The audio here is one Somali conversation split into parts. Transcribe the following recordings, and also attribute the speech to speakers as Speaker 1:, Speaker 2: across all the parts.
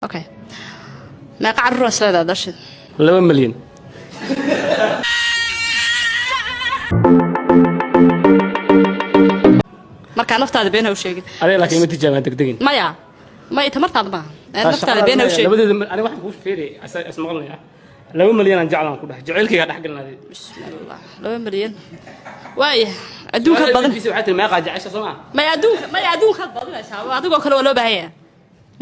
Speaker 1: اوكي ما قعد الراس هذا درشد
Speaker 2: 2 مليون
Speaker 1: marka naftaada been ha u sheegin
Speaker 2: adiga laakiin ma tijaabaan degdegin
Speaker 1: maya tamartaada maaha naftaada been ha u sheegin
Speaker 2: labadeeda aniga waxaan kuu fiiriyay ismaqlaya 2 milyan aan jeclaan ku dhax jaceylkayga dhax galnaaday
Speaker 1: bismillah 2 milyan waaya adduunka badan
Speaker 2: waxay tahay meeqa jacaysa Soomaa
Speaker 1: maya adduunka badanaysa adigoo kale waa loo baahan yahay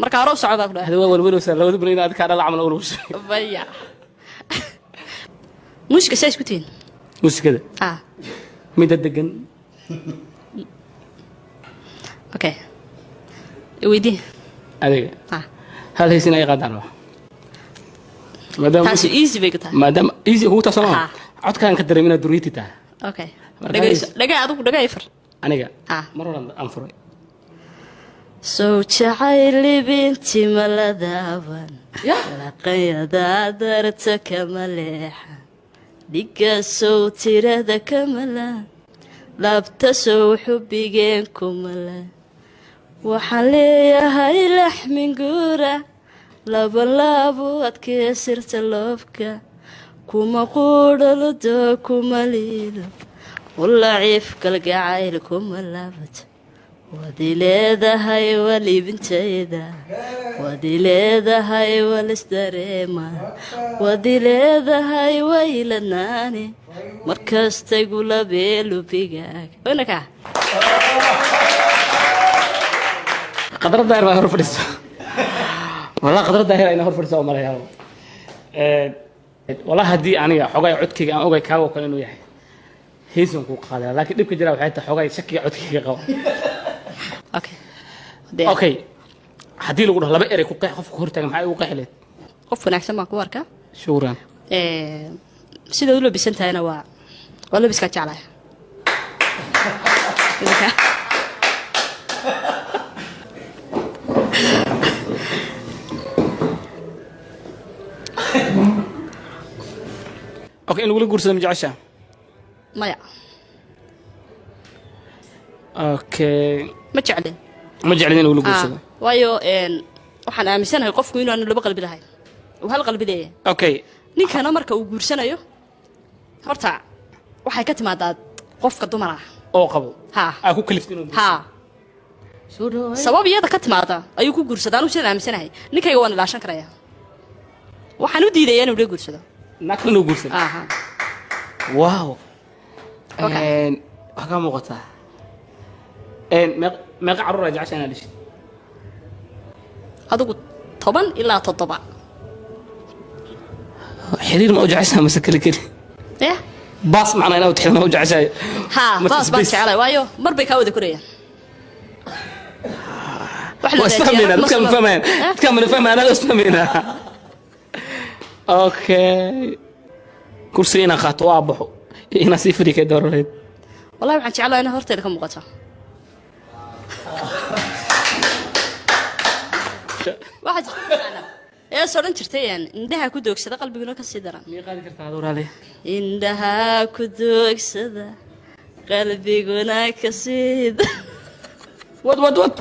Speaker 1: marka hore u socda ku dhahay
Speaker 2: hada walwal sa 2 milyan aad ka dhal amal oo
Speaker 1: maya mushka say isku tiin
Speaker 2: mushkada mid degan
Speaker 1: اوكي ويدي
Speaker 2: adiga hal haysin ay qadaan
Speaker 1: madam taas easy bay ka tahay
Speaker 2: madam easy uu taasoo codkaan ka dareemina duriiti taa
Speaker 1: okay dhaga adigu dhaga ifar
Speaker 2: aniga maroran aan furay
Speaker 1: soo jacayli binti maladaban laqayada darta kamaleexa diga soo tirada kamala labta soo xubigeen kumala waxaan leeyahay laxmin guura labalabo adkeysirta loofka kuma quudhalado kuma liilo walaciif kalgacayl kuma laabad wadi leedahay walibintayda wadi leedahay walisdareema wadi leedahay wayladnaani markastay gulabeelubigaaga wanaka
Speaker 2: qadar daahir baa hor fadhiso wala qadar daahir ayna hor fadhiso malayaal wala hadii aniga xogay codkayga aan ogay kaago kale inuu yahay heesan ku qaaday laakiin dibka jira waxay tahay xogay shakiga codkayga qabo okay hadii lagu dhaho laba eray ku qeex qofka hor taagan maxay ugu qeexleed
Speaker 1: qof wanaagsan ma ku arkaa
Speaker 2: shukran
Speaker 1: sida uu labisan tahayna waa labiska jeclahay
Speaker 2: okay in wala guursado ma jeceshaa
Speaker 1: maya
Speaker 2: okay
Speaker 1: ma jeclin
Speaker 2: in wala guursado
Speaker 1: waayo waxaan aaminsanahay qofku inuu aan laba qalbi lahayn oo hal qalbi leeyahay
Speaker 2: okay
Speaker 1: ninkana marka uu guursanayo horta waxay ka timaadaa qofka dumar ah
Speaker 2: oo qabo ku kaliftin
Speaker 1: sabab iyada ka timaada ayuu ku guursadaa anu sidaan aaminsanahay ninkayga waan ilaashan karayaa waxaan u diidayaa inuu la guursado
Speaker 2: nakna inuu guursado wow waxa ka muuqataa meeqa carruur ay jeceshahay inaad dhishid
Speaker 1: adigu 10 ilaa 7
Speaker 2: xiriir ma u jeceshahay mase kale baas macna inaad tixin ma u jeceshahay
Speaker 1: baas jecelahay waayo mar bay ka wada korayaan
Speaker 2: واستمينا كم فهمنا أنا استمينا أوكي كرسينا خطوة أبوه هنا سيفري كدور ريد
Speaker 1: والله وحن شعلا أنا هرتي لكم مقطع واحد يا سورن ترتين عندها كدوك صدق قلبي يقولك السدرة
Speaker 2: مين قال كرت هذور عليه
Speaker 1: عندها كدوك صدق قلبي يقولك السدرة
Speaker 2: ود